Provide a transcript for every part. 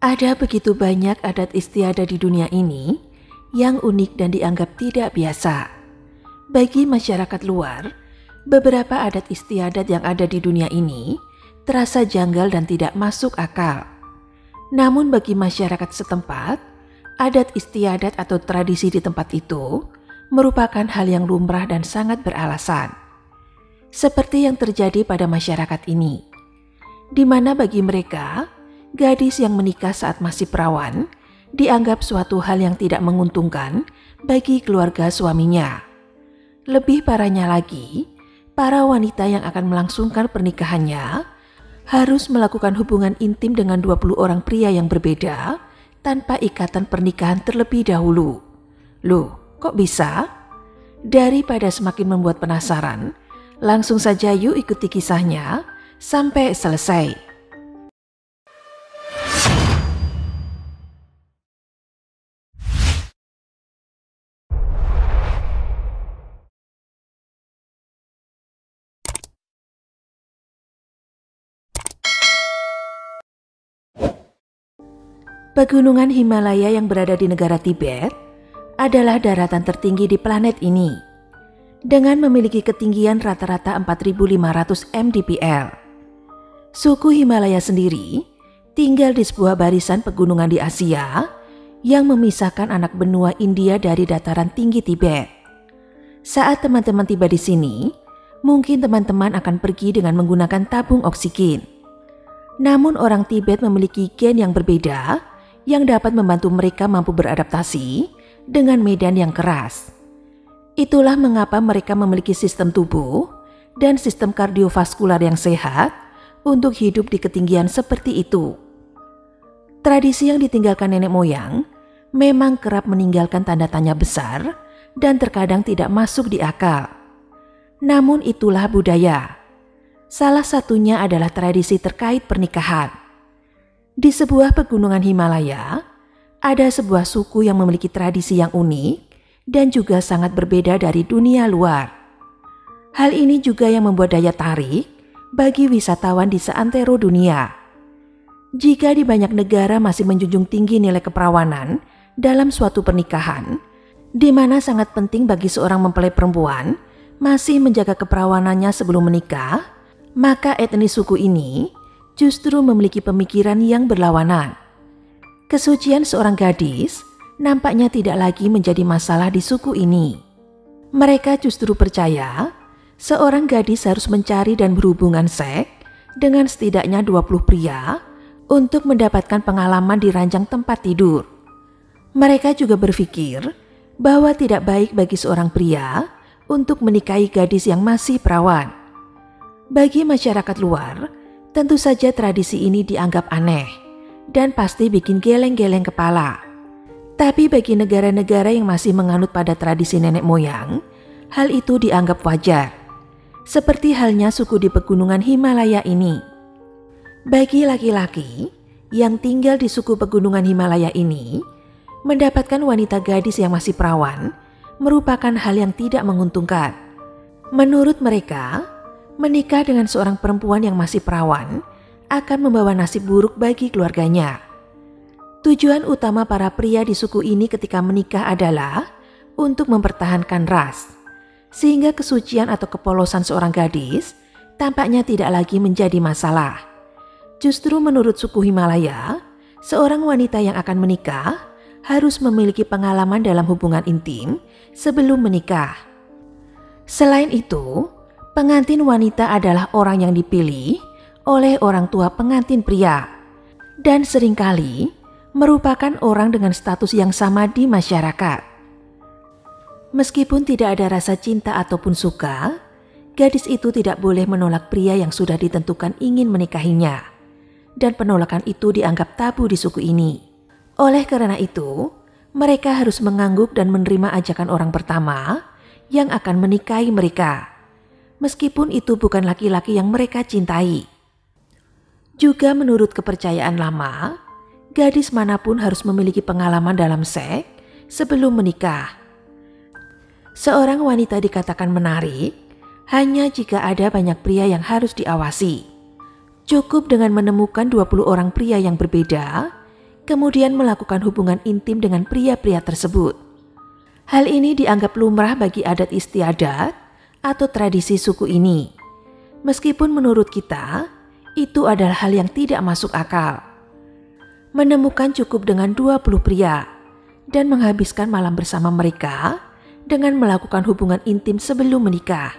Ada begitu banyak adat istiadat di dunia ini yang unik dan dianggap tidak biasa. Bagi masyarakat luar, beberapa adat istiadat yang ada di dunia ini terasa janggal dan tidak masuk akal. Namun bagi masyarakat setempat, adat istiadat atau tradisi di tempat itu merupakan hal yang lumrah dan sangat beralasan. Seperti yang terjadi pada masyarakat ini, di mana bagi mereka, gadis yang menikah saat masih perawan dianggap suatu hal yang tidak menguntungkan bagi keluarga suaminya. Lebih parahnya lagi, para wanita yang akan melangsungkan pernikahannya harus melakukan hubungan intim dengan 20 orang pria yang berbeda tanpa ikatan pernikahan terlebih dahulu. Loh, kok bisa? Daripada semakin membuat penasaran, langsung saja yuk ikuti kisahnya sampai selesai. Pegunungan Himalaya yang berada di negara Tibet adalah daratan tertinggi di planet ini, dengan memiliki ketinggian rata-rata 4.500 mdpl. Suku Himalaya sendiri tinggal di sebuah barisan pegunungan di Asia yang memisahkan anak benua India dari dataran tinggi Tibet. Saat teman-teman tiba di sini, mungkin teman-teman akan pergi dengan menggunakan tabung oksigen. Namun orang Tibet memiliki gen yang berbeda yang dapat membantu mereka mampu beradaptasi dengan medan yang keras. Itulah mengapa mereka memiliki sistem tubuh dan sistem kardiovaskular yang sehat untuk hidup di ketinggian seperti itu. Tradisi yang ditinggalkan nenek moyang memang kerap meninggalkan tanda tanya besar dan terkadang tidak masuk di akal. Namun itulah budaya. Salah satunya adalah tradisi terkait pernikahan. Di sebuah pegunungan Himalaya, ada sebuah suku yang memiliki tradisi yang unik dan juga sangat berbeda dari dunia luar. Hal ini juga yang membuat daya tarik bagi wisatawan di seantero dunia. Jika di banyak negara masih menjunjung tinggi nilai keperawanan dalam suatu pernikahan, di mana sangat penting bagi seorang mempelai perempuan masih menjaga keperawanannya sebelum menikah, maka etnis suku ini justru memiliki pemikiran yang berlawanan. Kesucian seorang gadis nampaknya tidak lagi menjadi masalah di suku ini. Mereka justru percaya seorang gadis harus mencari dan berhubungan seks dengan setidaknya 20 pria untuk mendapatkan pengalaman di ranjang tempat tidur. Mereka juga berpikir bahwa tidak baik bagi seorang pria untuk menikahi gadis yang masih perawan. Bagi masyarakat luar, tentu saja tradisi ini dianggap aneh dan pasti bikin geleng-geleng kepala. Tapi bagi negara-negara yang masih menganut pada tradisi nenek moyang, hal itu dianggap wajar. Seperti halnya suku di pegunungan Himalaya ini. Bagi laki-laki yang tinggal di suku pegunungan Himalaya ini, mendapatkan wanita gadis yang masih perawan merupakan hal yang tidak menguntungkan. Menurut mereka, menikah dengan seorang perempuan yang masih perawan akan membawa nasib buruk bagi keluarganya. Tujuan utama para pria di suku ini ketika menikah adalah untuk mempertahankan ras, sehingga kesucian atau kepolosan seorang gadis tampaknya tidak lagi menjadi masalah. Justru menurut suku Himalaya, seorang wanita yang akan menikah harus memiliki pengalaman dalam hubungan intim sebelum menikah. Selain itu, pengantin wanita adalah orang yang dipilih oleh orang tua pengantin pria dan seringkali merupakan orang dengan status yang sama di masyarakat. Meskipun tidak ada rasa cinta ataupun suka, gadis itu tidak boleh menolak pria yang sudah ditentukan ingin menikahinya, dan penolakan itu dianggap tabu di suku ini. Oleh karena itu, mereka harus mengangguk dan menerima ajakan orang pertama yang akan menikahi mereka, meskipun itu bukan laki-laki yang mereka cintai. Juga menurut kepercayaan lama, gadis manapun harus memiliki pengalaman dalam seks sebelum menikah. Seorang wanita dikatakan menarik hanya jika ada banyak pria yang harus diawasi. Cukup dengan menemukan 20 orang pria yang berbeda kemudian melakukan hubungan intim dengan pria-pria tersebut. Hal ini dianggap lumrah bagi adat istiadat atau tradisi suku ini. Meskipun menurut kita, itu adalah hal yang tidak masuk akal. Menemukan cukup dengan 20 pria dan menghabiskan malam bersama mereka dengan melakukan hubungan intim sebelum menikah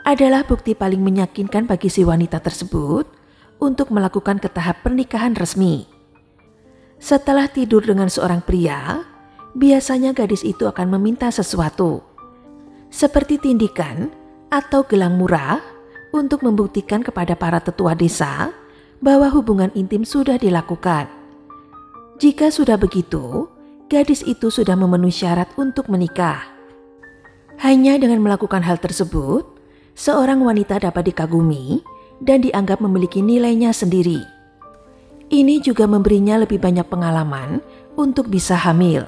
adalah bukti paling meyakinkan bagi si wanita tersebut untuk melakukan ke tahap pernikahan resmi. Setelah tidur dengan seorang pria, biasanya gadis itu akan meminta sesuatu, seperti tindikan atau gelang murah untuk membuktikan kepada para tetua desa bahwa hubungan intim sudah dilakukan. Jika sudah begitu, gadis itu sudah memenuhi syarat untuk menikah. Hanya dengan melakukan hal tersebut, seorang wanita dapat dikagumi dan dianggap memiliki nilainya sendiri. Ini juga memberinya lebih banyak pengalaman untuk bisa hamil,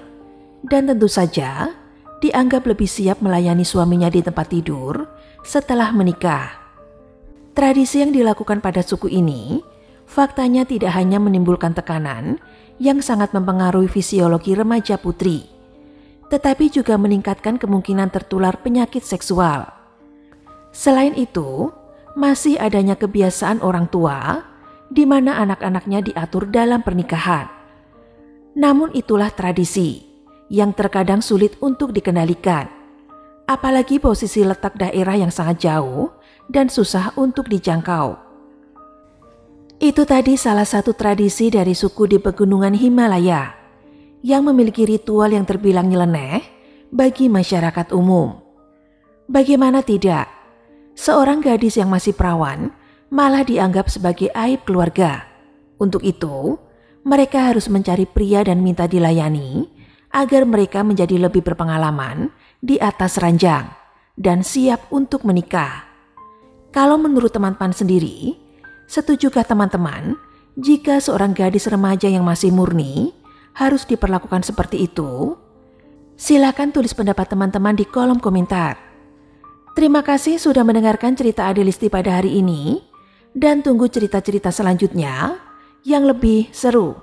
dan tentu saja dianggap lebih siap melayani suaminya di tempat tidur setelah menikah. Tradisi yang dilakukan pada suku ini, faktanya tidak hanya menimbulkan tekanan yang sangat mempengaruhi fisiologi remaja putri, tetapi juga meningkatkan kemungkinan tertular penyakit seksual. Selain itu, masih adanya kebiasaan orang tua di mana anak-anaknya diatur dalam pernikahan. Namun itulah tradisi yang terkadang sulit untuk dikendalikan, apalagi posisi letak daerah yang sangat jauh dan susah untuk dijangkau. Itu tadi salah satu tradisi dari suku di pegunungan Himalaya yang memiliki ritual yang terbilang nyeleneh bagi masyarakat umum. Bagaimana tidak, seorang gadis yang masih perawan malah dianggap sebagai aib keluarga. Untuk itu, mereka harus mencari pria dan minta dilayani agar mereka menjadi lebih berpengalaman di atas ranjang dan siap untuk menikah. Kalau menurut teman-teman sendiri, setujukah teman-teman jika seorang gadis remaja yang masih murni harus diperlakukan seperti itu? Silakan tulis pendapat teman-teman di kolom komentar. Terima kasih sudah mendengarkan cerita Adelisti pada hari ini, dan tunggu cerita-cerita selanjutnya yang lebih seru.